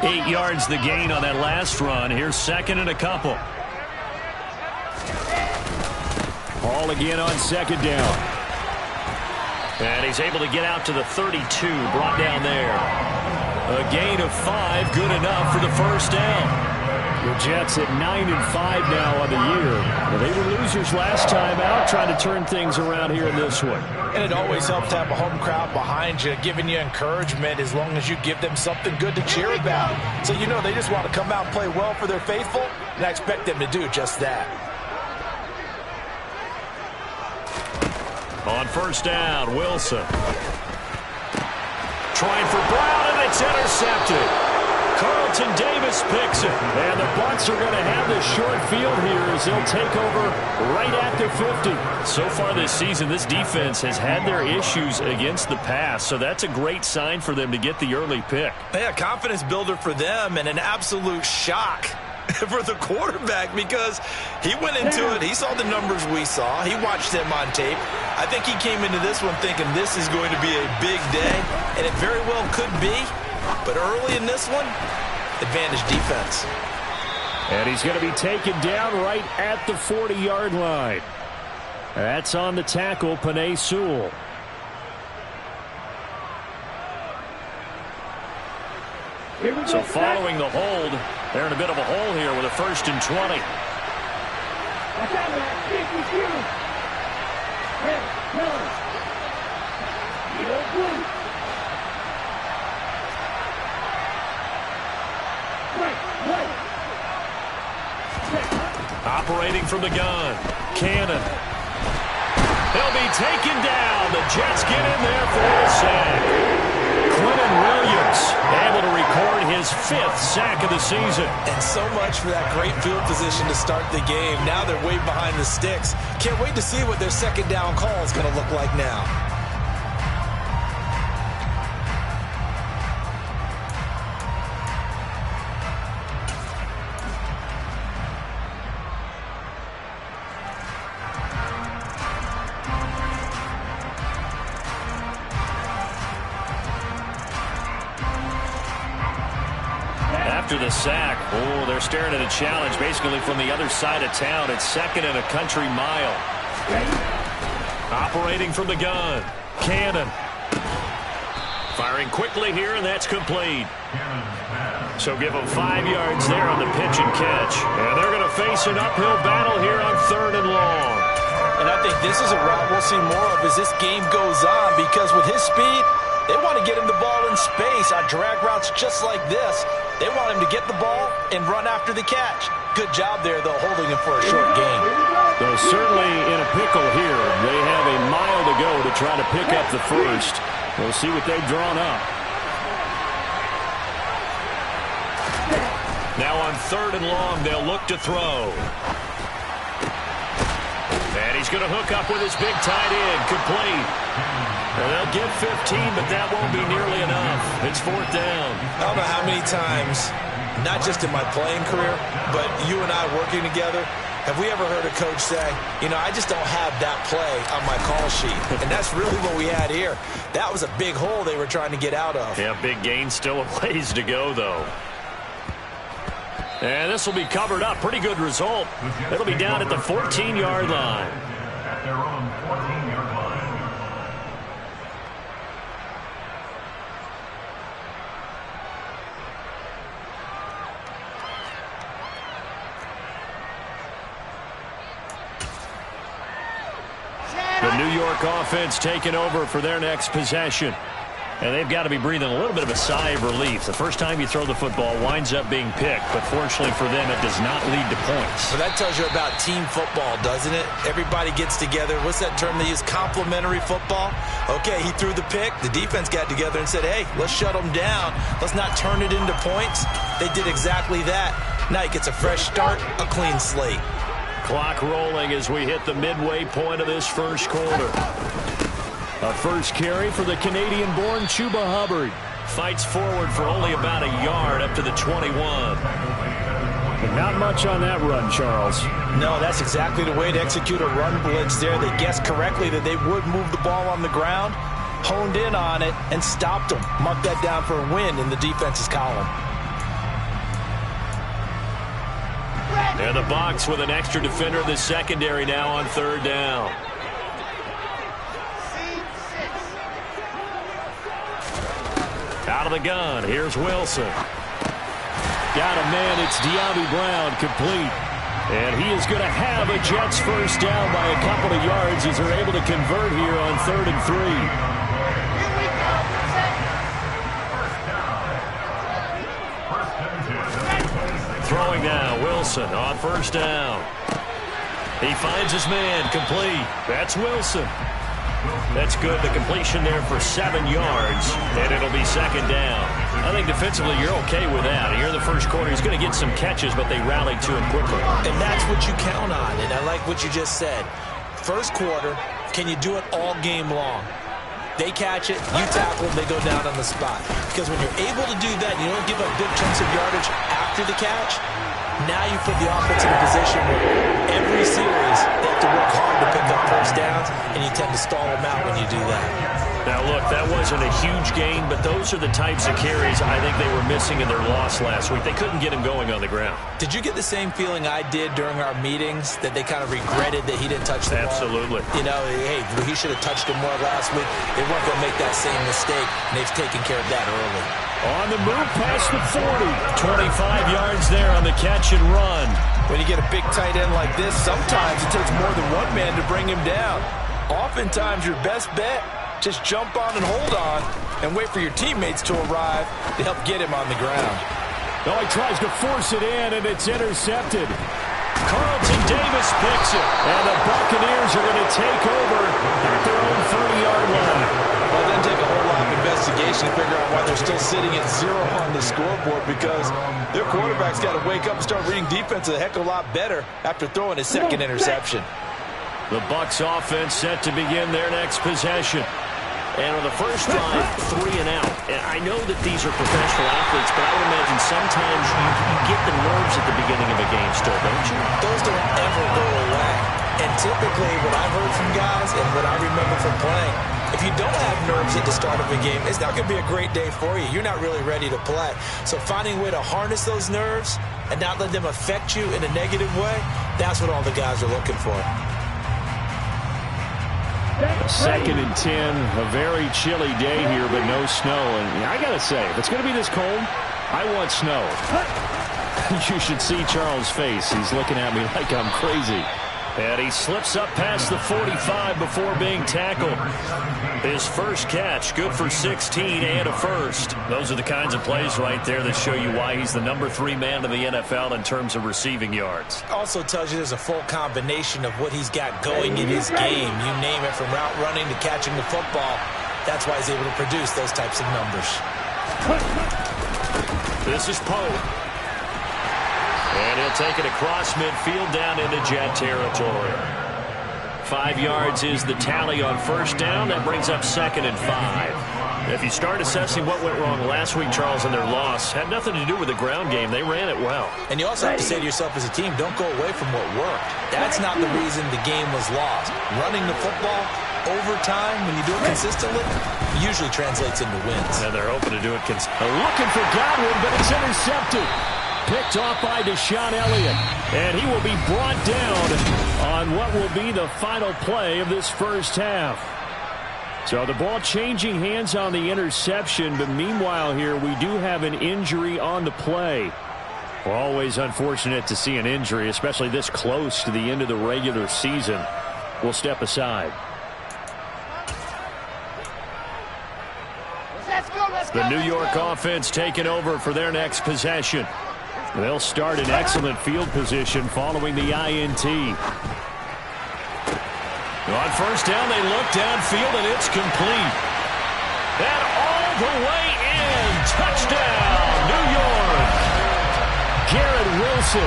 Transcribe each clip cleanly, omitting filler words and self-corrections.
8 yards the gain on that last run. Here's second and a couple. Ball again on second down. And he's able to get out to the 32, brought down there. A gain of 5, good enough for the first down. The Jets at 9-5 now on the year. Well, they were losers last time out, trying to turn things around here in this one. And it always helps to have a home crowd behind you, giving you encouragement as long as you give them something good to cheer about. So you know they just want to come out and play well for their faithful, and I expect them to do just that. On first down, Wilson. Trying for Brown, and it's intercepted. Carlton Davis picks it. And the Bucs are going to have this short field here as they'll take over right at the 50. So far this season, this defense has had their issues against the pass, so that's a great sign for them to get the early pick. Yeah, confidence builder for them and an absolute shock for the quarterback because he went into it. He saw the numbers we saw. He watched them on tape. I think he came into this one thinking this is going to be a big day, and it very well could be. But early in this one, advantage defense. And he's going to be taken down right at the 40-yard line. That's on the tackle, Penei Sewell. So following the hold, they're in a bit of a hole here with a 1st and 20. Operating from the gun, Cannon. He'll be taken down. The Jets get in there for a sack. Quentin Williams able to record his 5th sack of the season. And so much for that great field position to start the game. Now they're way behind the sticks. Can't wait to see what their second down call is going to look like now. After the sack, they're staring at a challenge basically from the other side of town. It's 2nd and a country mile. Operating from the gun, Cannon. Firing quickly here, and that's complete. So give them 5 yards there on the pitch and catch. And they're going to face an uphill battle here on 3rd and long. And I think this is a route we'll see more of as this game goes on because with his speed, they want to get him the ball in space on drag routes just like this. They want him to get the ball and run after the catch. Good job there, though, holding him for a short gain. They're certainly in a pickle here. They have a mile to go to try to pick up the first. We'll see what they've drawn up. Now on 3rd and long, they'll look to throw. And he's going to hook up with his big tight end, complete. Well, they'll give 15, but that won't be nearly enough. It's 4th down. I don't know how many times, not just in my playing career, but you and I working together, have we ever heard a coach say, you know, I just don't have that play on my call sheet. And that's really what we had here. That was a big hole they were trying to get out of. Yeah, big gain, still a ways to go, though. And this will be covered up. Pretty good result. It'll be down at the 14-yard line. At their own 14-yard line. The New York offense taking over for their next possession. And they've got to be breathing a little bit of a sigh of relief. The first time you throw the football winds up being picked, but fortunately for them, it does not lead to points. Well, that tells you about team football, doesn't it? Everybody gets together. What's that term they use? Complementary football? Okay, he threw the pick. The defense got together and said, hey, let's shut them down. Let's not turn it into points. They did exactly that. Now he gets a fresh start, a clean slate. Clock rolling as we hit the midway point of this first quarter. A first carry for the Canadian-born Chuba Hubbard. Fights forward for only about a yard up to the 21. But not much on that run, Charles. No, that's exactly the way to execute a run blitz there. They guessed correctly that they would move the ball on the ground, honed in on it, and stopped them. Mark that down for a win in the defense's column. And the Bucs with an extra defender in the secondary now on third down. Out of the gun, here's Wilson. Got a man, it's De'Ami Brown, complete. And he is going to have a Jets first down by a couple of yards as they're able to convert here on 3rd and 3. Throwing now, Wilson on first down. He finds his man, complete. That's Wilson. That's good. The completion there for 7 yards, and it'll be second down. I think defensively you're okay with that. Here in the first quarter, he's going to get some catches, but they rallied to him quickly. And that's what you count on, and I like what you just said. First quarter, can you do it all game long? They catch it, you tackle them, they go down on the spot. Because when you're able to do that, you don't give up big chunks of yardage after the catch, now you put the offense in a position where every series they have to work hard to pick up first downs, and you tend to stall them out when you do that. Now, look, that wasn't a huge gain, but those are the types of carries I think they were missing in their loss last week. They couldn't get him going on the ground. Did you get the same feeling I did during our meetings, that they kind of regretted that he didn't touch the ball? Absolutely. You know, hey, he should have touched him more last week. They weren't going to make that same mistake, and they've taken care of that early. On the move past the 40. 25 yards there on the catch and run. When you get a big tight end like this, sometimes it takes more than one man to bring him down. Oftentimes, your best bet, just jump on and hold on and wait for your teammates to arrive to help get him on the ground. Oh, he tries to force it in, and it's intercepted. Carlton Davis picks it, and the Buccaneers are going to take over at their own 30-yard line. Well, then take a whole lot of investigation to figure out why they're still sitting at 0 on the scoreboard, because their quarterback's got to wake up and start reading defense a heck of a lot better after throwing his second interception. The Bucs offense set to begin their next possession. And on the first drive, 3 and out. And I know that these are professional athletes, but I would imagine sometimes you get the nerves at the beginning of a game still, don't you? Those don't ever go away. And typically what I've heard from guys and what I remember from playing, if you don't have nerves at the start of a game, it's not going to be a great day for you. You're not really ready to play. So finding a way to harness those nerves and not let them affect you in a negative way, that's what all the guys are looking for. 2nd and 10, a very chilly day here, but no snow. And I got to say, if it's going to be this cold, I want snow. You should see Charles' face. He's looking at me like I'm crazy. And he slips up past the 45 before being tackled. His first catch, good for 16 and a first. Those are the kinds of plays right there that show you why he's the number 3 man in the NFL in terms of receiving yards. Also tells you there's a full combination of what he's got going in his game. You name it, from route running to catching the football. That's why he's able to produce those types of numbers. This is Poe. And he'll take it across midfield down into Jet territory. 5 yards is the tally on first down. That brings up 2nd and 5. If you start assessing what went wrong last week, Charles, in their loss, had nothing to do with the ground game. They ran it well. And you also have to say to yourself as a team, don't go away from what worked. That's not the reason the game was lost. Running the football over time, when you do it consistently, usually translates into wins. And they're hoping to do it consistently. Looking for Godwin, but it's intercepted. Picked off by Deshaun Elliott. And he will be brought down on what will be the final play of this first half. So the ball changing hands on the interception, but meanwhile here we do have an injury on the play. We're always unfortunate to see an injury, especially this close to the end of the regular season. We'll step aside. The New York offense taking over for their next possession. They'll start in excellent field position following the INT. On first down, they look downfield, and it's complete. And all the way in. Touchdown, New York. Garrett Wilson,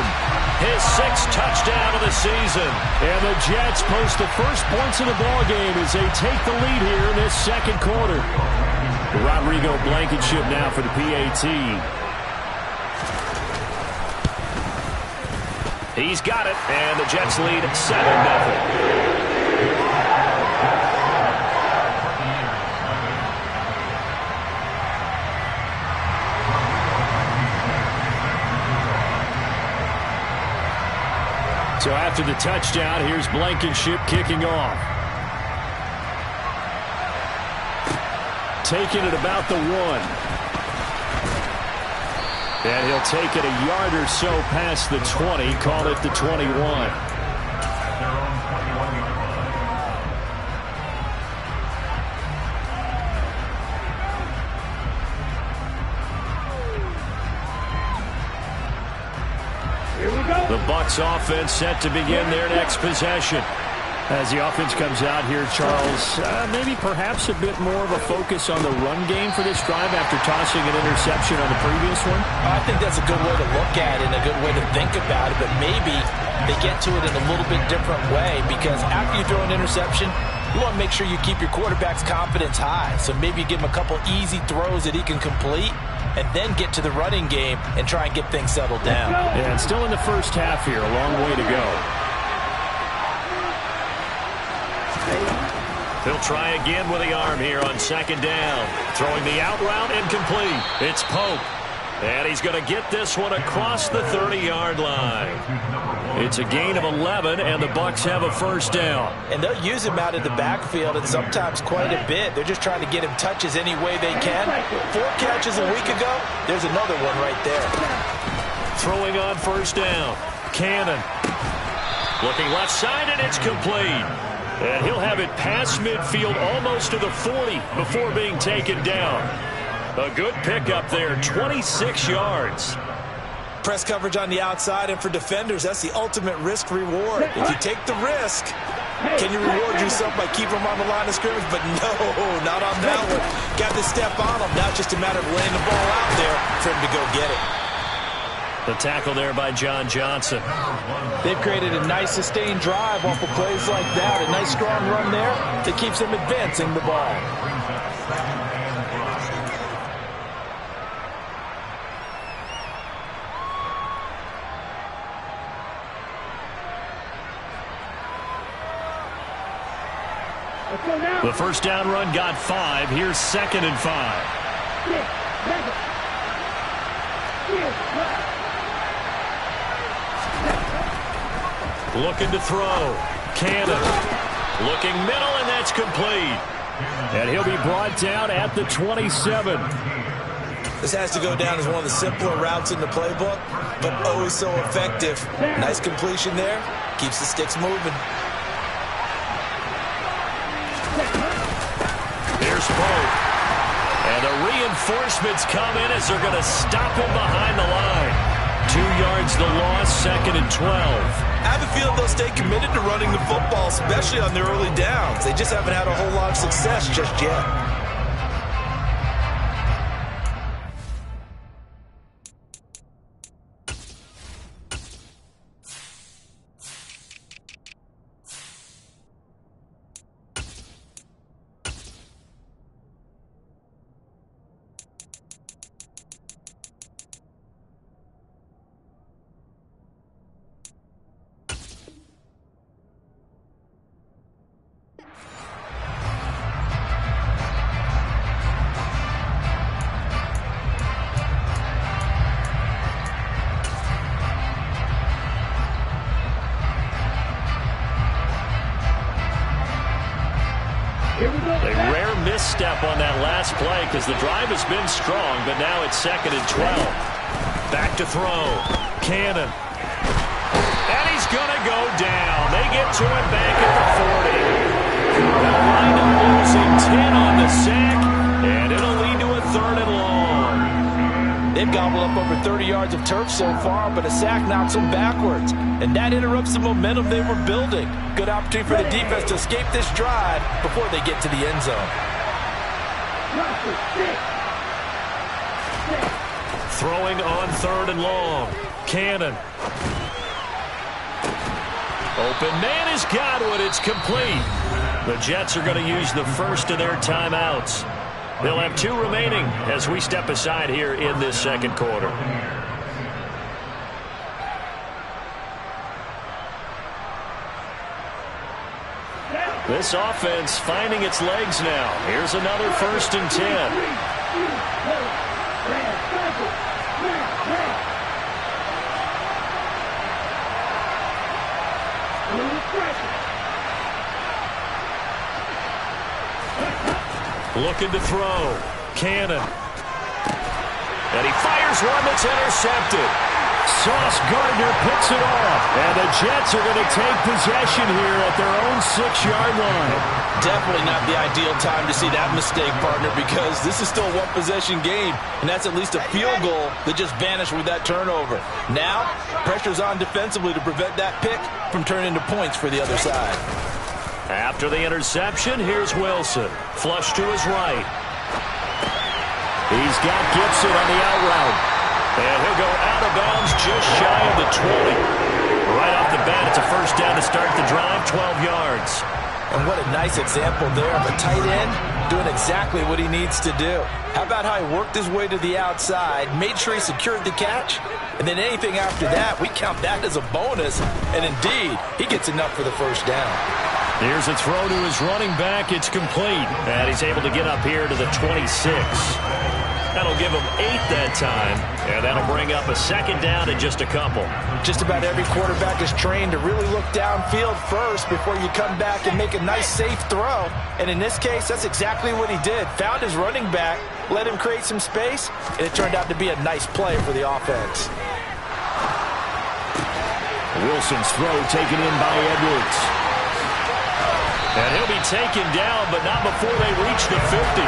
his 6th touchdown of the season. And the Jets post the first points of the ballgame as they take the lead here in this second quarter. Rodrigo Blankenship now for the PAT. He's got it, and the Jets lead 7-0. So after the touchdown, here's Blankenship kicking off. Taking it about the 1. And he'll take it a yard or so past the 20, call it the 21. The Bucs offense set to begin their next possession. As the offense comes out here, Charles, maybe perhaps a bit more of a focus on the run game for this drive after tossing an interception on the previous one? I think that's a good way to look at it and a good way to think about it, but maybe they get to it in a little bit different way because after you throw an interception, you want to make sure you keep your quarterback's confidence high. So maybe you give him a couple easy throws that he can complete and then get to the running game and try and get things settled down. Yeah, and still in the first half here, a long way to go. He'll try again with the arm here on second down. Throwing the out route incomplete. It's Pope. And he's going to get this one across the 30-yard line. It's a gain of 11, and the Bucs have a first down. And they'll use him out of the backfield, and sometimes quite a bit. They're just trying to get him touches any way they can. 4 catches a week ago. There's another one right there. Throwing on first down. Cannon. Looking left side, and it's complete. And he'll have it past midfield almost to the 40 before being taken down. A good pickup there, 26 yards. Press coverage on the outside, and for defenders, that's the ultimate risk-reward. If you take the risk, can you reward yourself by keeping them on the line of scrimmage? But no, not on that one. Got to step on them. Now it's just a matter of laying the ball out there for him to go get it. The tackle there by John Johnson. They've created a nice sustained drive off of plays like that. A nice strong run there that keeps them advancing the ball. The first down run got 5. Here's 2nd and 5. Looking to throw. Cannon. Looking middle, and that's complete. And he'll be brought down at the 27. This has to go down as one of the simpler routes in the playbook, but oh so effective. Nice completion there. Keeps the sticks moving. Here's Pope. And the reinforcements come in as they're going to stop him behind the line. 2 yards the loss, 2nd and 12. I have a feeling they'll stay committed to running the football, especially on their early downs. They just haven't had a whole lot of success just yet. A rare misstep on that last play because the drive has been strong, but now it's 2nd and 12. Back to throw. Cannon. And he's going to go down. They get to him back at the 40. They'll wind up losing 10 on the sack, and it'll lead to a 3rd and long. They've gobbled up over 30 yards of turf so far, but a sack knocks them backwards. And that interrupts the momentum they were building. Good opportunity for the defense to escape this drive before they get to the end zone. Throwing on 3rd and long. Cannon. Open man is Godwin. It's complete. The Jets are going to use the first of their timeouts. They'll have 2 remaining as we step aside here in this 2nd quarter. This offense finding its legs now. Here's another 1st and 10. Looking to throw. Cannon. And he fires one that's intercepted. Sauce Gardner picks it off. And the Jets are going to take possession here at their own 6-yard line. Definitely not the ideal time to see that mistake, partner, because this is still a one-possession game, and that's at least a field goal that just vanished with that turnover. Now, pressure's on defensively to prevent that pick from turning into points for the other side. After the interception, here's Wilson. Flush to his right. He's got Gibson on the out route. And he'll go out of bounds just shy of the 20. Right off the bat, it's a first down to start the drive, 12 yards. And what a nice example there of a tight end doing exactly what he needs to do. How about how he worked his way to the outside, made sure he secured the catch, and then anything after that, we count that as a bonus. And indeed, he gets enough for the first down. Here's a throw to his running back. It's complete. And he's able to get up here to the 26. That'll give him 8 that time, and that'll bring up a second down in just a couple. Just about every quarterback is trained to really look downfield first before you come back and make a nice, safe throw. And in this case, that's exactly what he did. Found his running back, let him create some space, and it turned out to be a nice play for the offense. Wilson's throw taken in by Edwards. And he'll be taken down, but not before they reach the 50.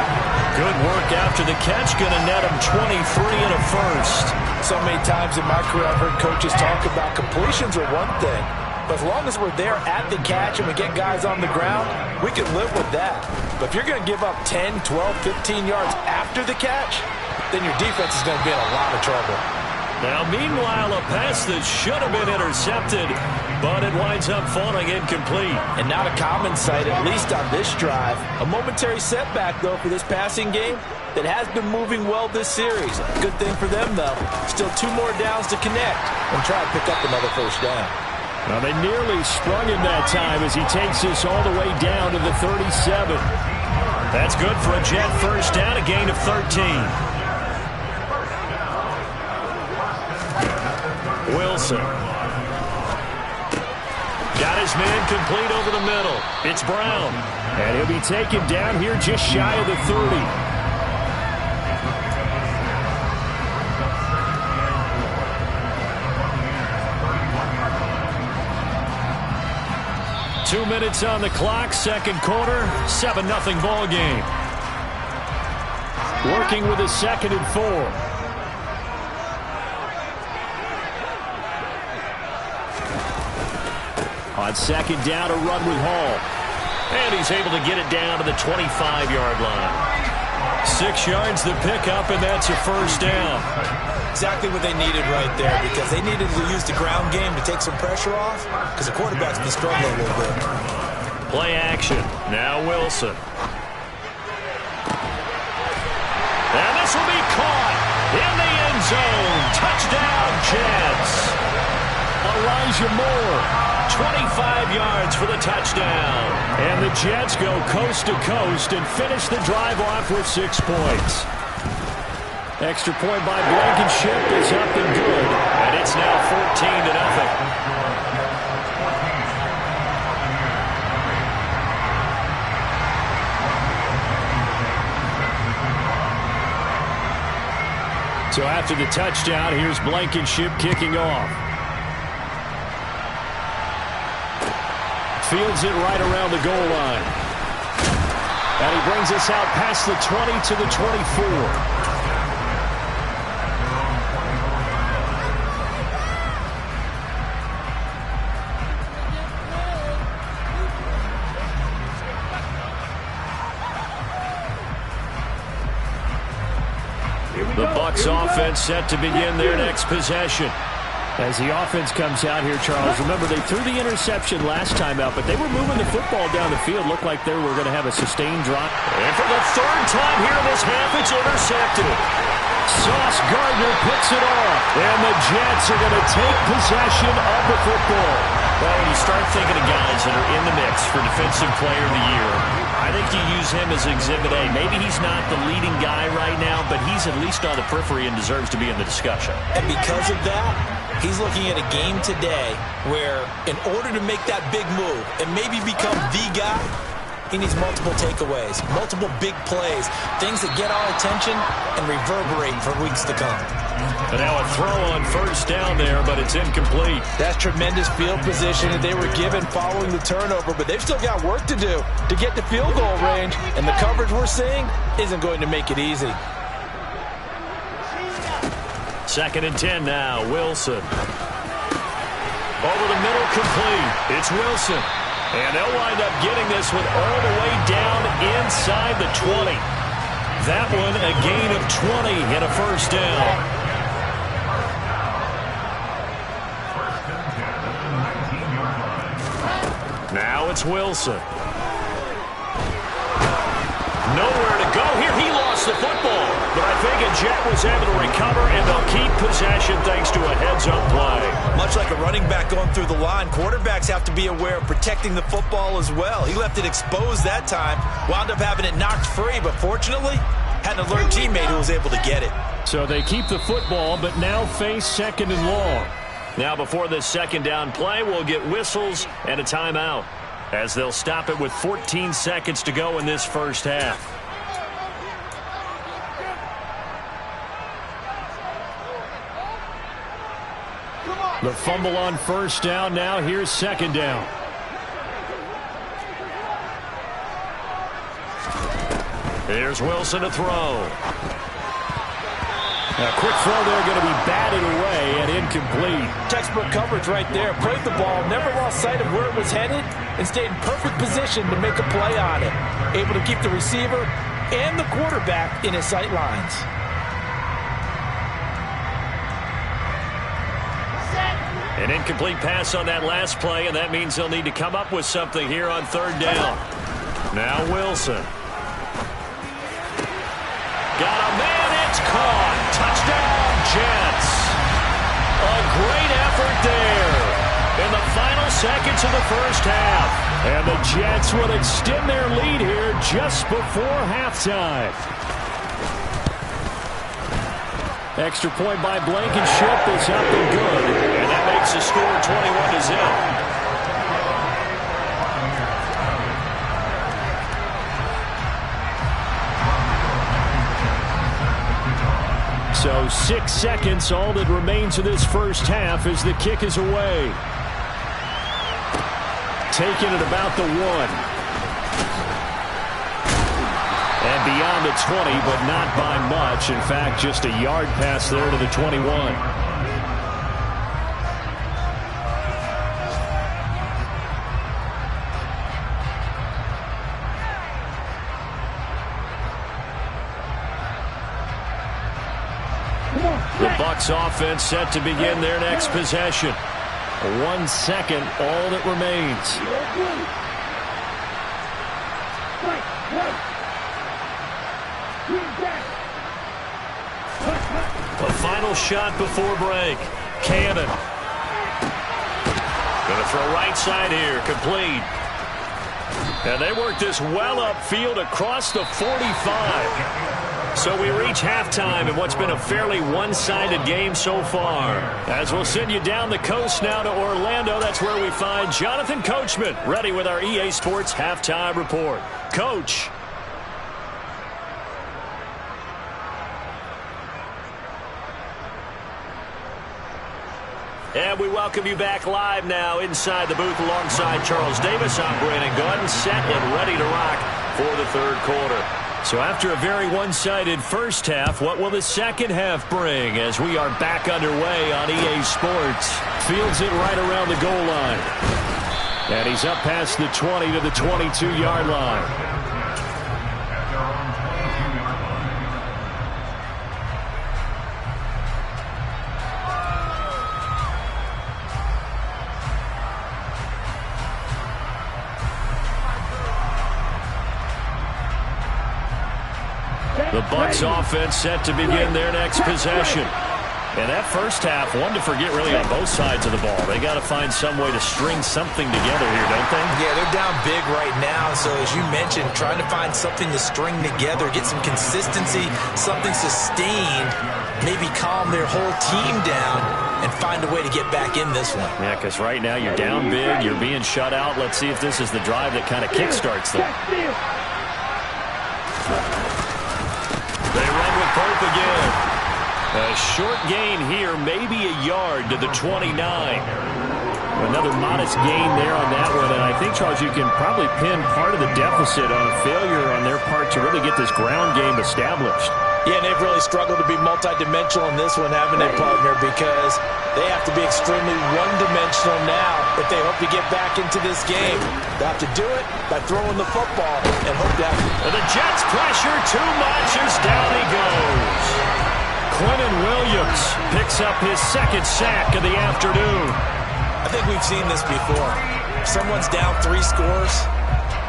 Good work after the catch. Going to net him 23 and a first. So many times in my career I've heard coaches talk about completions are one thing. But as long as we're there at the catch and we get guys on the ground, we can live with that. But if you're going to give up 10, 12, 15 yards after the catch, then your defense is going to be in a lot of trouble. Now, meanwhile, a pass that should have been intercepted, but it winds up falling incomplete. And not a common sight, at least on this drive. A momentary setback, though, for this passing game that has been moving well this series. Good thing for them, though. Still 2 more downs to connect and try to pick up another first down. Now, they nearly sprung him that time as he takes this all the way down to the 37. That's good for a Jet first down, a gain of 13. Wilson. Got his man complete over the middle. It's Brown. And he'll be taken down here just shy of the 30. Two minutes on the clock, second quarter, 7-0 ball game. Working with a 2nd and 4. On second down, a run with Hall. And he's able to get it down to the 25-yard line. 6 yards the pickup, and that's a first down. Exactly what they needed right there, because they needed to use the ground game to take some pressure off, because the quarterback's been struggling a little bit. Play action. Now Wilson. And this will be caught in the end zone. Touchdown, Jets. Elijah Moore. 25 yards for the touchdown. And the Jets go coast to coast and finish the drive off with 6 points. Extra point by Blankenship is up and good. And it's now 14-0. So after the touchdown, here's Blankenship kicking off. Fields it right around the goal line. And he brings us out past the 20 to the 24. The Bucs offense set to begin their next possession. As the offense comes out here, Charles, remember they threw the interception last time out, but they were moving the football down the field. Looked like they were going to have a sustained drop. And for the 3rd time here in this half, it's intercepted. Sauce Gardner picks it off. And the Jets are going to take possession of the football. Well, when you start thinking of guys that are in the mix for Defensive Player of the Year, I think you use him as Exhibit A. Maybe he's not the leading guy right now, but he's at least on the periphery and deserves to be in the discussion. And because of that, he's looking at a game today where in order to make that big move and maybe become the guy, He needs multiple takeaways, multiple big plays, things that get our attention and reverberate for weeks to come. And now a throw on first down there, but it's incomplete. That's tremendous field position that they were given following the turnover, but they've still got work to do to get to field goal range, and the coverage we're seeing isn't going to make it easy. 2nd and 10 now. Wilson. Over the middle, complete. It's Wilson. And they'll wind up getting this one all the way down inside the 20. That one a gain of 20 and a first down. Now it's Wilson. Nowhere to go here. He lost the football. But I think a Jet was able to recover, and they'll keep possession thanks to a heads-up play. Much like a running back going through the line, quarterbacks have to be aware of protecting the football as well. He left it exposed that time, wound up having it knocked free, but fortunately, had an alert teammate who was able to get it. So they keep the football, but now face 2nd and long. Now before this 2nd down play, we'll get whistles and a timeout, as they'll stop it with 14 seconds to go in this first half. The fumble on first down. Now here's 2nd down. Here's Wilson to throw. A quick throw there, going to be batted away and incomplete. Textbook coverage right there. Played the ball, never lost sight of where it was headed, and stayed in perfect position to make a play on it. Able to keep the receiver and the quarterback in his sight lines. An incomplete pass on that last play, and that means they'll need to come up with something here on 3rd down. Now Wilson. Got a man, it's caught. Touchdown, Jets. A great effort there in the final seconds of the first half. And the Jets would extend their lead here just before halftime. Extra point by Blankenship is up and good. And that makes the score 21-0. So 6 seconds, all that remains of this first half as the kick is away. Taken at about the 1. And beyond the 20, but not by much. In fact, just a yard pass there to the 21. The Bucs offense set to begin their next possession. 1 second, all that remains. A final shot before break. Cannon. Going to throw right side here. Complete. And they work this well upfield across the 45. So we reach halftime in what's been a fairly one-sided game so far. As we'll send you down the coast now to Orlando, that's where we find Jonathan Coachman, ready with our EA Sports Halftime Report. Coach. And we welcome you back live now inside the booth alongside Charles Davis. I'm Brandon Gordon, set and ready to rock for the 3rd quarter. So after a very one-sided first half, what will the second half bring as we are back underway on EA Sports? Fields it right around the goal line. And he's up past the 20 to the 22-yard line. The Bucs offense set to begin their next possession. And that first half, one to forget really on both sides of the ball. They got to find some way to string something together here, don't they? Yeah, they're down big right now. So as you mentioned, trying to find something to string together, get some consistency, something sustained, maybe calm their whole team down and find a way to get back in this one. Yeah, because right now you're down big, you're being shut out. Let's see if this is the drive that kind of kickstarts them. They run with both again. A short gain here, maybe a yard to the 29. Another modest gain there on that one, and I think, Charles, you can probably pin part of the deficit on a failure on their part to really get this ground game established. Yeah, and they've really struggled to be multidimensional in this one, haven't they, partner? Because they have to be extremely one-dimensional now if they hope to get back into this game. They'll have to do it by throwing the football and hope that... And the Jets pressure too much as down he goes. Quentin Williams picks up his second sack of the afternoon. I think we've seen this before. If someone's down 3 scores,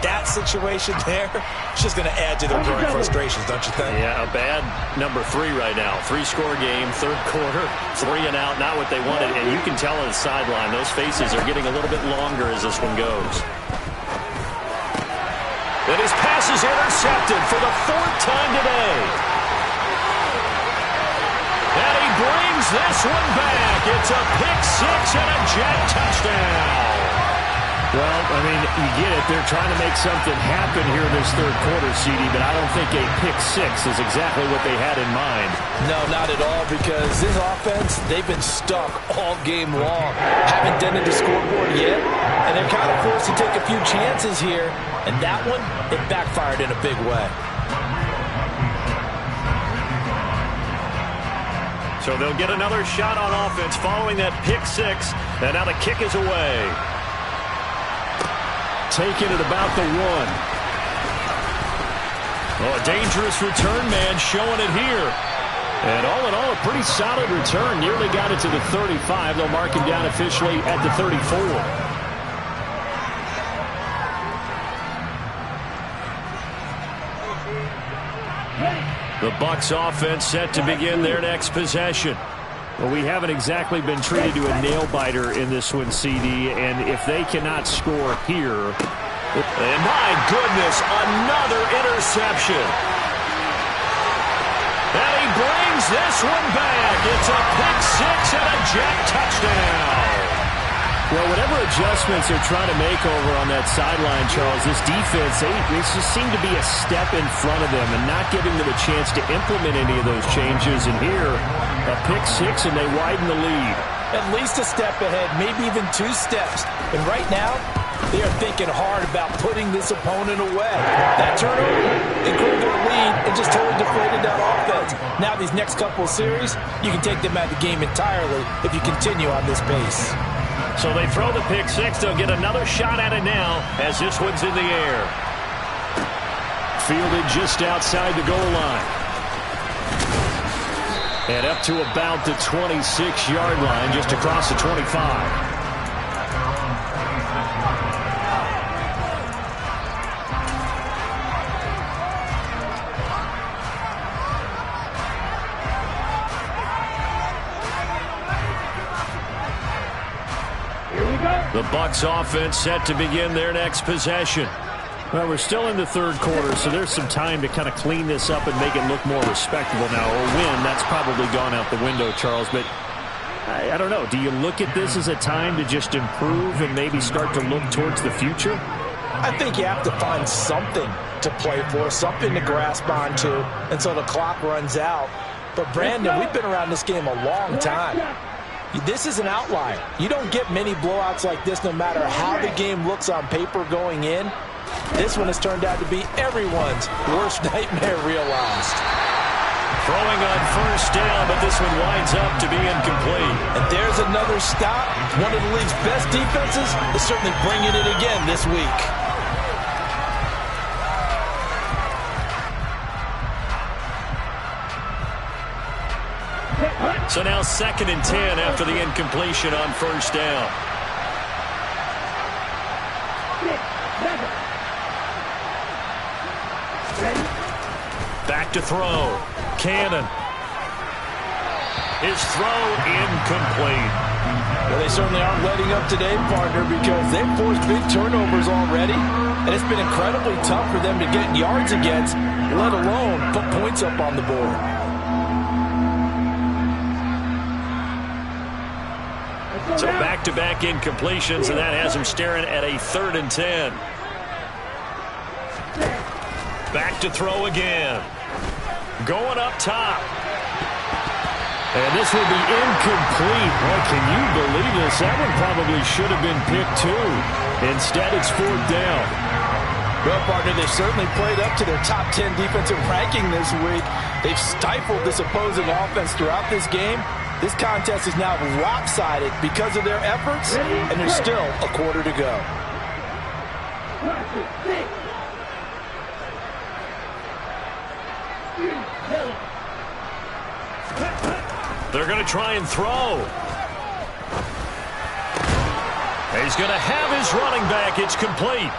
that situation there, it's just going to add to their growing frustrations, don't you think? Yeah, a bad number 3 right now. 3-score game, third quarter, 3 and out, not what they wanted. And you can tell on the sideline, those faces are getting a little bit longer as this one goes. And his pass is intercepted for the 4th time today. And he brings this one back. It's a pick-6 and a Jet touchdown. Well, I mean, you get it. They're trying to make something happen here this third quarter, CD, but I don't think a pick-6 is exactly what they had in mind. No, not at all, because this offense, they've been stuck all game long. Haven't done it to scoreboard yet, and they're kind of forced to take a few chances here. And that one, it backfired in a big way. So they'll get another shot on offense following that pick-6, and now the kick is away. Taking it about the 1. Oh, a dangerous return man showing it here. And all in all, a pretty solid return. Nearly got it to the 35. They'll mark him down officially at the 34. The Bucs offense set to begin their next possession. Well, we haven't exactly been treated to a nail-biter in this one, CD, and if they cannot score here... And my goodness, another interception. And he brings this one back. It's a pick-6 and a Jet touchdown. Well, whatever adjustments they're trying to make over on that sideline, Charles, this defense, they just seem to be a step in front of them and not giving them a chance to implement any of those changes. And here, a pick-6, and they widen the lead. At least a step ahead, maybe even 2 steps. And right now, they are thinking hard about putting this opponent away. That turnover, they grew their lead and just totally deflated that offense. Now these next couple of series, you can take them out of the game entirely if you continue on this pace. So they throw the pick-6. They'll get another shot at it now as this one's in the air. Fielded just outside the goal line. And up to about the 26-yard line, just across the 25. The Bucs offense set to begin their next possession. Well, we're still in the third quarter, so there's some time to kind of clean this up and make it look more respectable now. A win, that's probably gone out the window, Charles, but I don't know. Do you look at this as a time to just improve and maybe start to look towards the future? I think you have to find something to play for, something to grasp onto until the clock runs out. But, Brandon, we've been around this game a long time. This is an outlier. You don't get many blowouts like this no matter how the game looks on paper going in. This one has turned out to be everyone's worst nightmare realized. Throwing on first down, but this one winds up to be incomplete. And there's another stop. One of the league's best defenses is certainly bringing it again this week. So now 2nd and 10 after the incompletion on first down. Back to throw. Cannon. His throw incomplete. Well, they certainly aren't letting up today, partner, because they've forced big turnovers already, and it's been incredibly tough for them to get yards against, let alone put points up on the board. So back-to-back incompletions, and that has him staring at a 3rd and 10. Back to throw again. Going up top. And this will be incomplete. Well, can you believe this? That one probably should have been picked too. Instead, it's 4th down. Well, partner, they've certainly played up to their top 10 defensive ranking this week. They've stifled this opposing offense throughout this game. This contest is now lopsided because of their efforts, and there's still a quarter to go. They're going to try and throw. He's going to have his running back. It's complete.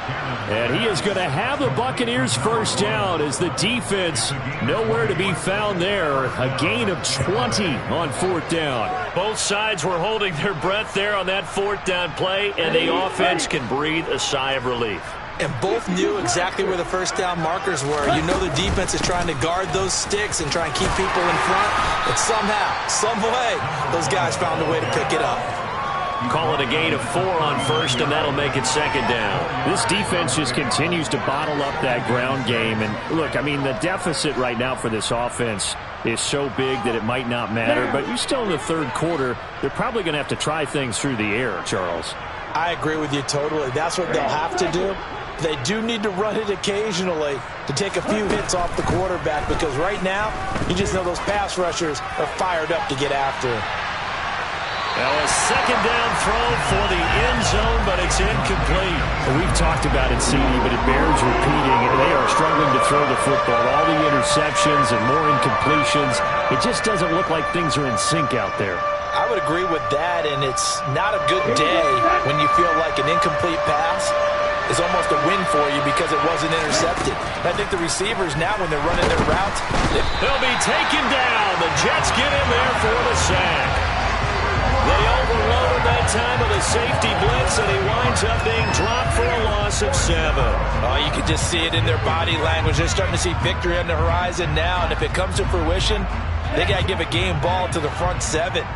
And he is going to have the Buccaneers first down as the defense nowhere to be found there. A gain of 20 on 4th down. Both sides were holding their breath there on that 4th down play, and the offense can breathe a sigh of relief. And both knew exactly where the first down markers were. You know the defense is trying to guard those sticks and try and keep people in front. But somehow, some way, those guys found a way to pick it up. Call it a gain of 4 on 1st, and that'll make it 2nd down. This defense just continues to bottle up that ground game. And look, I mean, the deficit right now for this offense is so big that it might not matter. But you're still in the 3rd quarter. They're probably going to have to try things through the air, Charles. I agree with you totally. That's what they'll have to do. They do need to run it occasionally to take a few hits off the quarterback, because right now, you just know those pass rushers are fired up to get after him. Now a 2nd down throw for the end zone, but it's incomplete. We've talked about it, CD, but it bears repeating. They are struggling to throw the football. All the interceptions and more incompletions. It just doesn't look like things are in sync out there. I would agree with that, and it's not a good day when you feel like an incomplete pass is almost a win for you because it wasn't intercepted. I think the receivers now, when they're running their routes, they'll be taken down. The Jets get in there for the sack. They overloaded that time with a safety blitz, and he winds up being dropped for a loss of 7. Oh, you can just see it in their body language. They're starting to see victory on the horizon now, and if it comes to fruition, they got to give a game ball to the front 7.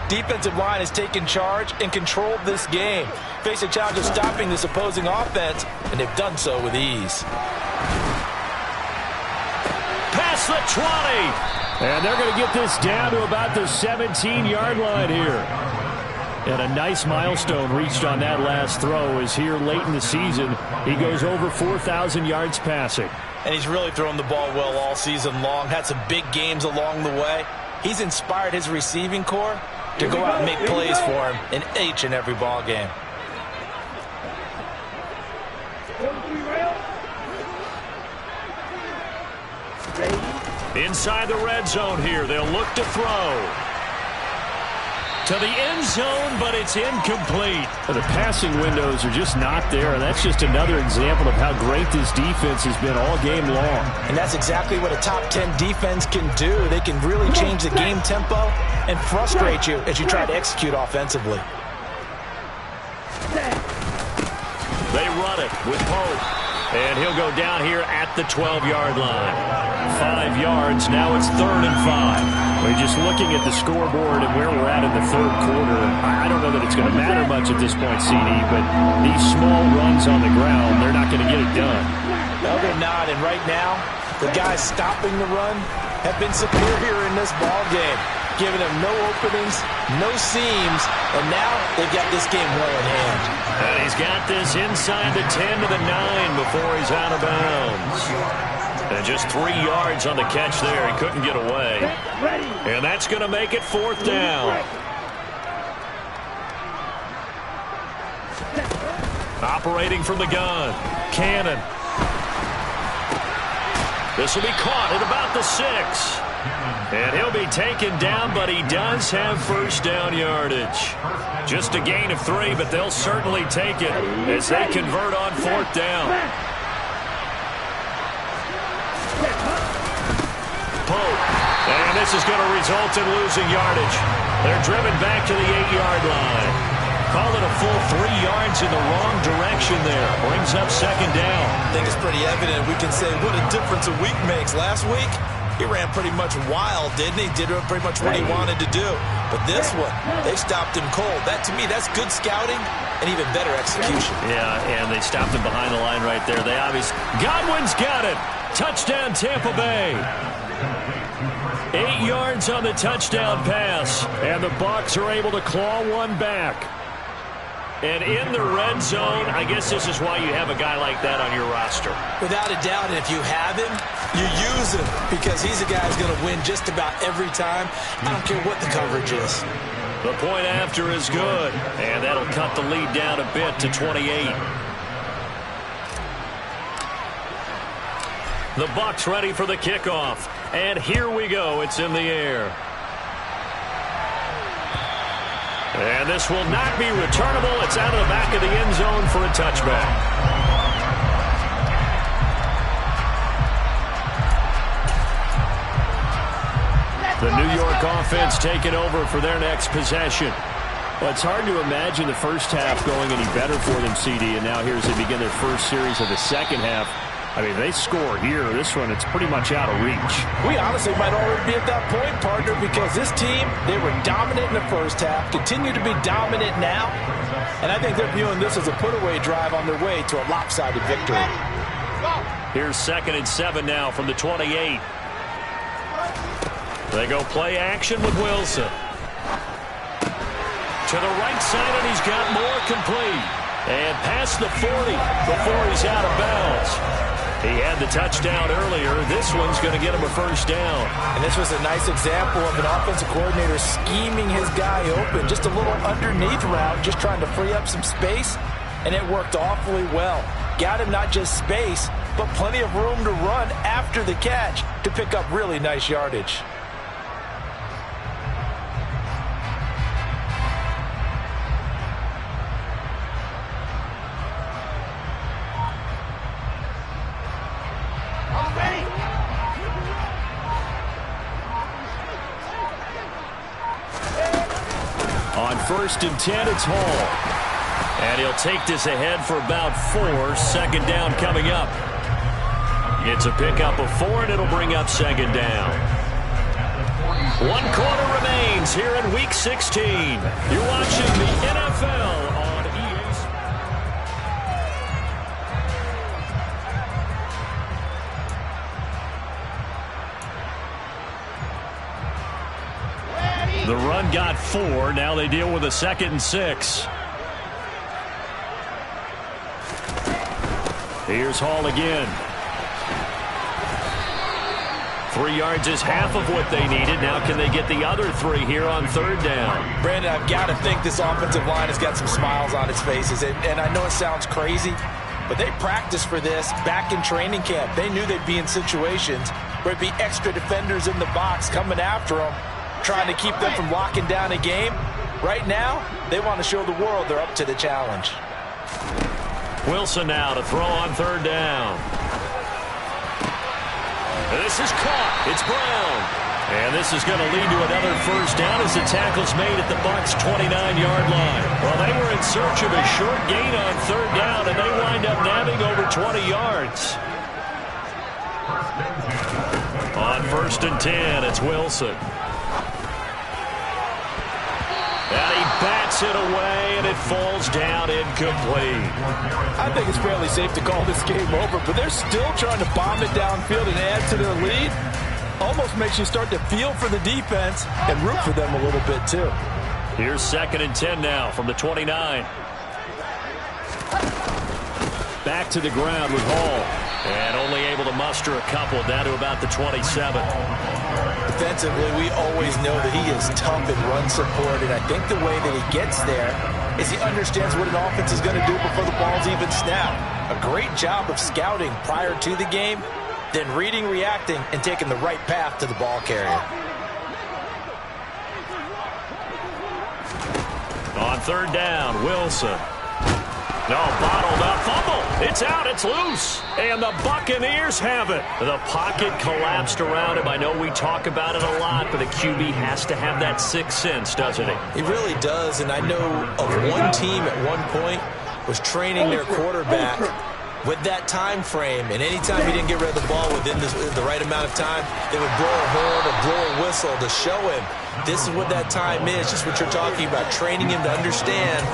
Defensive line has taken charge and controlled this game. Face a challenge of stopping this opposing offense, and they've done so with ease. Past the 20. And they're going to get this down to about the 17-yard line here. And a nice milestone reached on that last throw as here late in the season, he goes over 4,000 yards passing. And he's really thrown the ball well all season long. Had some big games along the way. He's inspired his receiving corps to go out and make plays for him in each and every ball game. Inside the red zone here, they'll look to throw. To the end zone, but it's incomplete. The passing windows are just not there, and that's just another example of how great this defense has been all game long. And that's exactly what a top 10 defense can do. They can really change the game tempo and frustrate you as you try to execute offensively. They run it with Pope. And he'll go down here at the 12-yard line. 5 yards. Now it's 3rd and 5. We're just looking at the scoreboard and where we're at in the 3rd quarter. I don't know that it's going to matter much at this point, CD, but these small runs on the ground, they're not going to get it done. No, they're not. And right now, the guys stopping the run have been superior in this ball game, giving them no openings, no seams, and now they've got this game well in hand. And he's got this inside the 10 to the 9 before he's out of bounds. And just 3 yards on the catch there. He couldn't get away. And that's going to make it 4th down. Operating from the gun. Cannon. This will be caught at about the 6. And he'll be taken down, but he does have first down yardage. Just a gain of 3, but they'll certainly take it as they convert on 4th down. Pope. And this is going to result in losing yardage. They're driven back to the 8-yard line. Call it a full 3 yards in the wrong direction there. Brings up second down. I think it's pretty evident. We can say what a difference a week makes. Last week, he ran pretty much wild, didn't he? Did pretty much what he wanted to do. But this one, they stopped him cold. That, to me, that's good scouting and even better execution. Yeah, and they stopped him behind the line right there. They obviously... Godwin's got it. Touchdown, Tampa Bay. 8 yards on the touchdown pass. And the Bucs are able to claw one back. And in the red zone, I guess this is why you have a guy like that on your roster. Without a doubt, and if you have him, you use him because he's a guy who's going to win just about every time. I don't care what the coverage is. The point after is good, and that'll cut the lead down a bit to 28. The Bucs ready for the kickoff, and here we go. It's in the air. And this will not be returnable. It's out of the back of the end zone for a touchback. The New York offense taking over for their next possession. Well, it's hard to imagine the first half going any better for them, CD, and now here as they begin their first series of the second half. I mean, they score here. This one, it's pretty much out of reach. We honestly might already be at that point, partner, because this team, they were dominant in the first half, continue to be dominant now, and I think they're viewing this as a put-away drive on their way to a lopsided victory. Here's 2nd and 7 now from the 28. They go play action with Wilson. To the right side, and he's got more complete. And past the 40 before he's out of bounds. He had the touchdown earlier. This one's going to get him a first down. And this was a nice example of an offensive coordinator scheming his guy open. Just a little underneath route, just trying to free up some space, and it worked awfully well. Got him not just space, but plenty of room to run after the catch to pick up really nice yardage. On 1st and 10, it's Hall. And he'll take this ahead for about 4. 2nd down coming up. It's a pickup of 4, and it'll bring up 2nd down. 1 quarter remains here in Week 16. You're watching the NFL on EA. The run got 4. Now they deal with a 2nd and 6. Here's Hall again. 3 yards is half of what they needed. Now can they get the other 3 here on 3rd down? Brandon, I've got to think this offensive line has got some smiles on its faces. And I know it sounds crazy, but they practiced for this back in training camp. They knew they'd be in situations where it'd be extra defenders in the box coming after them, trying to keep them from locking down a game. Right now, they want to show the world they're up to the challenge. Wilson now to throw on 3rd down. This is caught. It's Brown. And this is going to lead to another first down as the tackle's made at the Bucs' 29-yard line. Well, they were in search of a short gain on 3rd down, and they wind up nabbing over 20 yards. On 1st and 10, it's Wilson. And he bats it away, and it falls down incomplete. I think it's fairly safe to call this game over, but they're still trying to bomb it downfield and add to their lead. Almost makes you start to feel for the defense and root for them a little bit, too. Here's 2nd and 10 now from the 29. Back to the ground with Hall. And only able to muster a couple down to about the 27. Defensively, we always know that he is tough in run support, and I think the way that he gets there is he understands what an offense is going to do before the ball's even snapped. A great job of scouting prior to the game, then reading, reacting, and taking the right path to the ball carrier. On 3rd down, Wilson. No, bottled up fumble. It's out. It's loose. And the Buccaneers have it. The pocket collapsed around him. I know we talk about it a lot, but a QB has to have that sixth sense, doesn't he? He really does, and I know of one team at one point was training their quarterback with that time frame, and anytime he didn't get rid of the ball within the right amount of time, they would blow a horn or blow a whistle to show him this is what that time is, just what you're talking about, training him to understand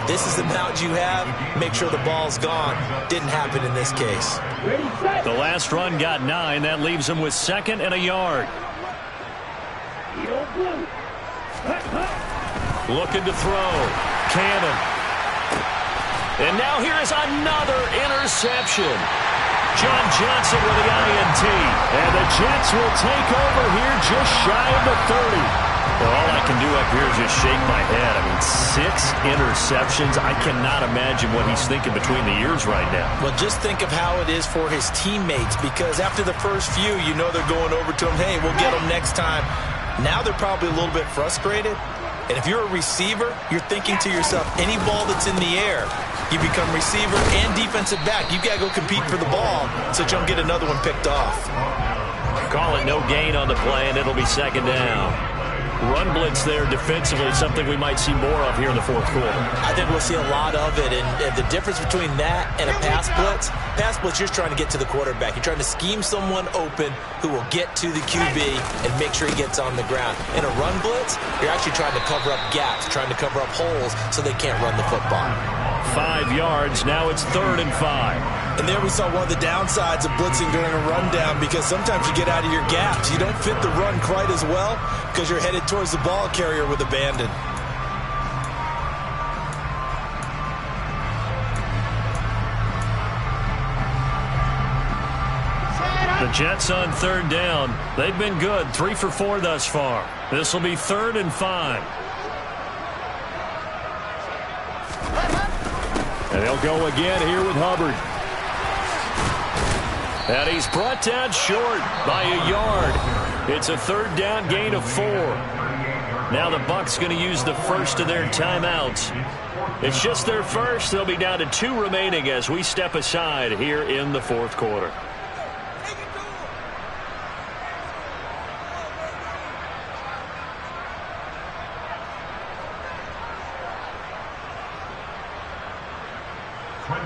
this is the amount you have, make sure the ball's gone. Didn't happen in this case. The last run got 9. That leaves him with 2nd and a yard. Looking to throw. Cannon. And now here is another interception. John Johnson with the INT. And the Jets will take over here just shy of the 30. Well, all I can do up here is just shake my head. I mean, 6 interceptions. I cannot imagine what he's thinking between the ears right now. Well, just think of how it is for his teammates, because after the first few, you know they're going over to him, hey, we'll get him next time. Now they're probably a little bit frustrated. And if you're a receiver, you're thinking to yourself, any ball that's in the air, you become receiver and defensive back. You've got to go compete for the ball so that you don't get another one picked off. Call it no gain on the play, and it'll be 2nd down. Run blitz there defensively, something we might see more of here in the 4th quarter. I think we'll see a lot of it, and the difference between that and a pass blitz, you're trying to get to the quarterback. You're trying to scheme someone open who will get to the QB and make sure he gets on the ground. In a run blitz, you're actually trying to cover up gaps, trying to cover up holes so they can't run the football. 5 yards, now it's 3rd and 5. And there we saw one of the downsides of blitzing during a rundown, because sometimes you get out of your gaps. You don't fit the run quite as well because you're headed towards the ball carrier with abandon. The Jets on 3rd down. They've been good, 3 for 4 thus far. This will be 3rd and 5. And they'll go again here with Hubbard. And he's brought down short by a yard. It's a 3rd down gain of 4. Now the Bucs going to use the first of their timeouts. It's just their first. They'll be down to 2 remaining as we step aside here in the 4th quarter.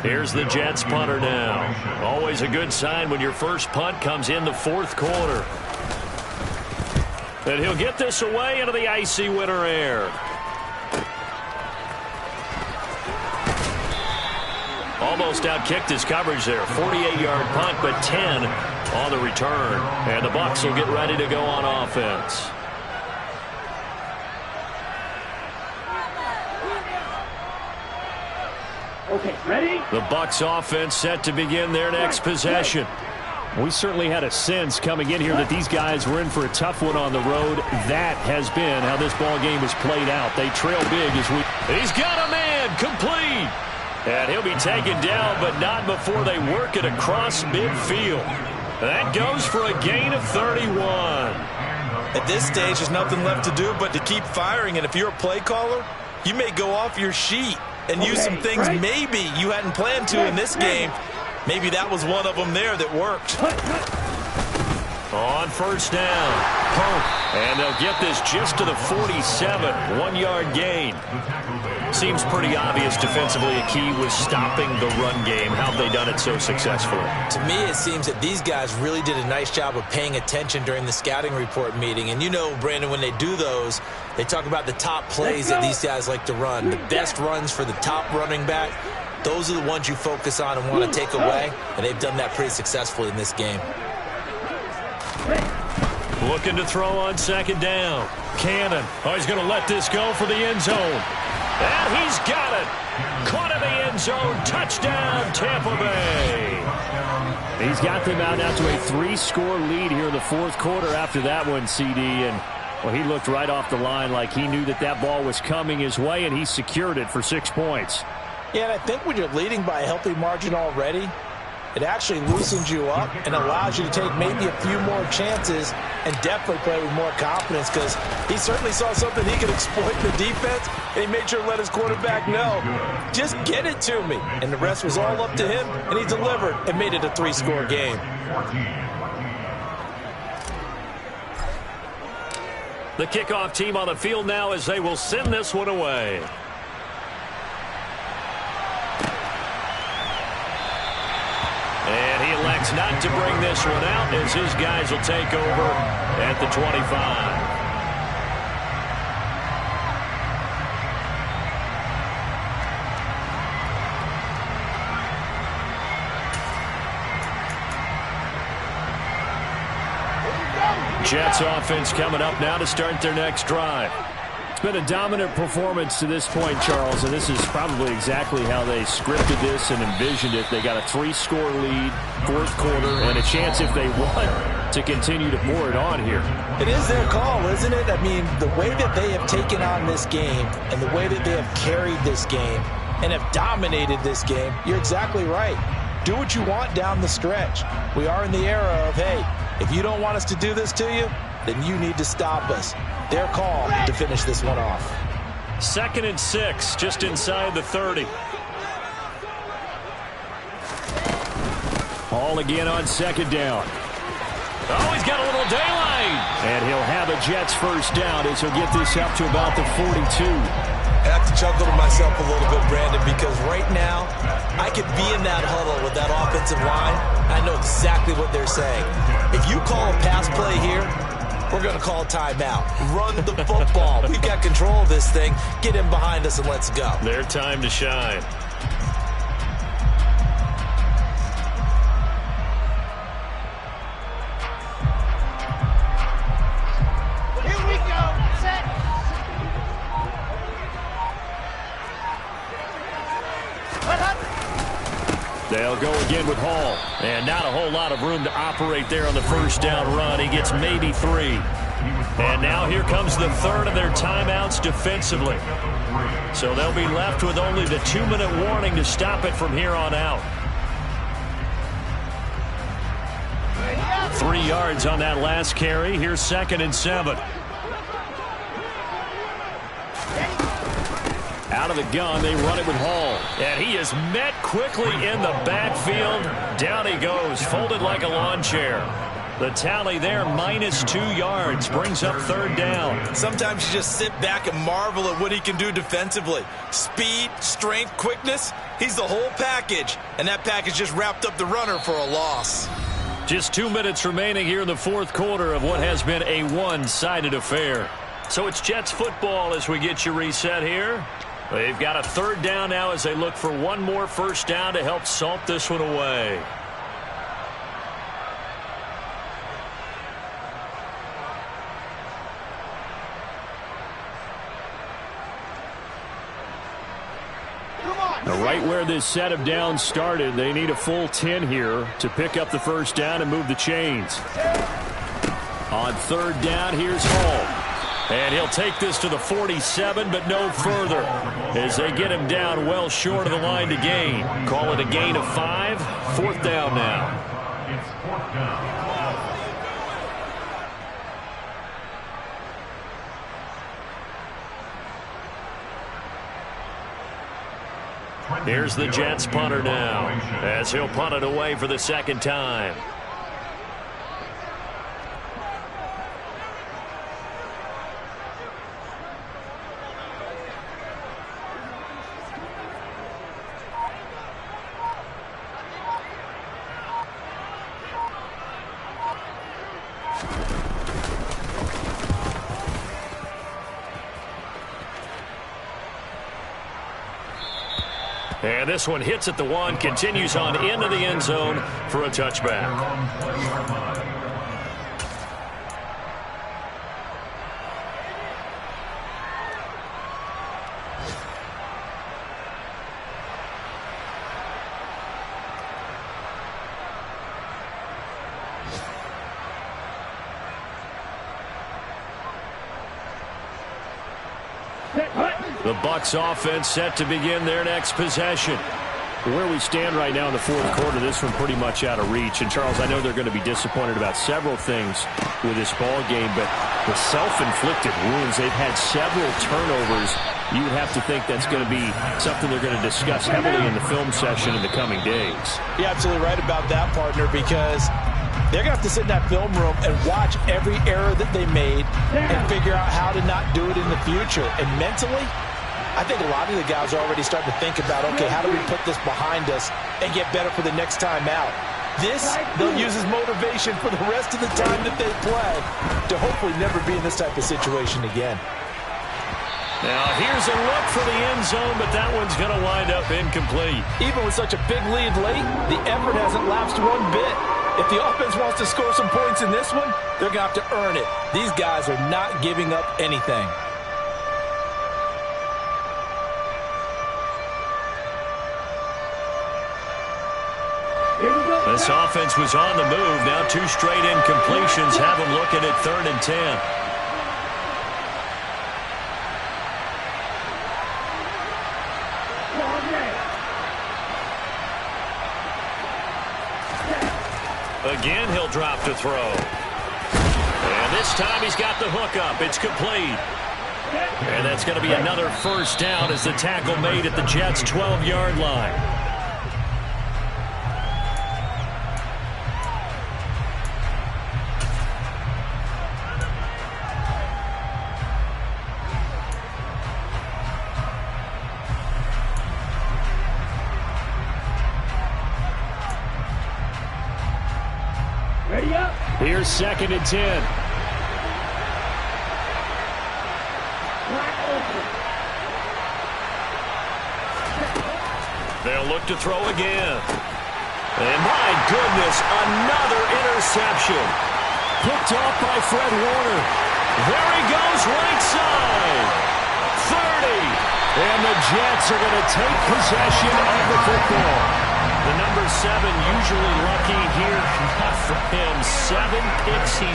Here's the Jets punter now. Always a good sign when your first punt comes in the 4th quarter. And he'll get this away into the icy winter air. Almost outkicked his coverage there. 48-yard punt, but 10 on the return. And the Bucs will get ready to go on offense. Okay, ready? The Bucs offense set to begin their next possession. We certainly had a sense coming in here that these guys were in for a tough one on the road. That has been how this ball game has played out. They trail big as we... He's got a man, complete. And he'll be taken down, but not before they work it across midfield. That goes for a gain of 31. At this stage, there's nothing left to do but to keep firing. And if you're a play caller, you may go off your sheet and use some things maybe you hadn't planned to in this game. Maybe that was one of them there that worked. On 1st down, pump, and they'll get this just to the 47, 1-yard gain. Seems pretty obvious defensively a key was stopping the run game. How have they done it so successfully? To me, it seems that these guys really did a nice job of paying attention during the scouting report meeting. And you know, Brandon, when they do those, they talk about the top plays that these guys like to run. The best runs for the top running back, those are the ones you focus on and want to take away. And they've done that pretty successfully in this game. Looking to throw on 2nd down. Cannon. Oh, he's going to let this go for the end zone. And he's got it. Caught in the end zone. Touchdown, Tampa Bay. He's got them out now to a 3-score lead here in the 4th quarter after that one, CD. And, well, he looked right off the line like he knew that that ball was coming his way, and he secured it for 6 points. Yeah, and I think when you're leading by a healthy margin already, It actually loosens you up and allows you to take maybe a few more chances and definitely play with more confidence, because he certainly saw something he could exploit in the defense, and he made sure to let his quarterback know, just get it to me. And the rest was all up to him, and he delivered and made it a 3-score game. The kickoff team on the field now as they will send this one away. And he elects not to bring this one out as his guys will take over at the 25. Jets offense coming up now to start their next drive. It's been a dominant performance to this point, Charles, and this is probably exactly how they scripted this and envisioned it. They got a 3-score lead, fourth quarter, and a chance if they want to continue to pour it on here. It is their call, isn't it? I mean, the way that they have taken on this game and the way that they have carried this game and have dominated this game, you're exactly right. Do what you want down the stretch. We are in the era of, hey, if you don't want us to do this to you, then you need to stop us. Their call to finish this one off. 2nd and 6, just inside the 30. Hall again on 2nd down. Oh, he's got a little daylight. And he'll have a Jets first down as he'll get this up to about the 42. I have to chuckle to myself a little bit, Brandon, because right now I could be in that huddle with that offensive line. I know exactly what they're saying. If you call a pass play here, we're going to call timeout. Run the football. We've got control of this thing. Get in behind us and let's go. Their time to shine. They'll go again with Hall. And not a whole lot of room to operate there on the first down run. He gets maybe 3. And now here comes the third of their timeouts defensively. So they'll be left with only the 2-minute warning to stop it from here on out. 3 yards on that last carry. Here's 2nd and 7. Out of the gun, they run it with Hall. And he is met quickly in the backfield. Down he goes, folded like a lawn chair. The tally there, -2 yards, brings up 3rd down. Sometimes you just sit back and marvel at what he can do defensively. Speed, strength, quickness, he's the whole package. And that package just wrapped up the runner for a loss. Just 2 minutes remaining here in the fourth quarter of what has been a one-sided affair. So it's Jets football as we get you reset here. They've got a 3rd down now as they look for one more first down to help salt this one away. Now, right where this set of downs started, they need a full 10 here to pick up the first down and move the chains. On 3rd down, here's Hall. And he'll take this to the 47, but no further, as they get him down well short of the line to gain. Call it a gain of 5. 4th down now. It's 4th down. Here's the Jets punter now, as he'll punt it away for the 2nd time. And this one hits at the 1, continues on into the end zone for a touchback. The Bucs offense set to begin their next possession. Where we stand right now in the fourth quarter, this one pretty much out of reach. And, Charles, I know they're going to be disappointed about several things with this ball game, but the self-inflicted wounds, they've had several turnovers. You would have to think that's going to be something they're going to discuss heavily in the film session in the coming days. You're absolutely right about that, partner, because they're going to have to sit in that film room and watch every error that they made and figure out how to not do it in the future. And mentally, I think a lot of the guys are already starting to think about, okay, how do we put this behind us and get better for the next time out? This, they'll use as motivation for the rest of the time that they play to hopefully never be in this type of situation again. Now, here's a look for the end zone, but that one's going to wind up incomplete. Even with such a big lead late, the effort hasn't lapsed one bit. If the offense wants to score some points in this one, they're going to have to earn it. These guys are not giving up anything. This offense was on the move. Now 2 straight incompletions have them looking at 3rd and 10. Again, he'll drop to throw. And this time he's got the hook up. It's complete. And that's going to be another first down as the tackle made at the Jets' 12-yard line. Here's 2nd and 10. They'll look to throw again. And my goodness, another interception. Picked off by Fred Warner. There he goes, right side. 30. And the Jets are going to take possession of the football. The number 7 usually lucky here. Not for him. 7 picks he's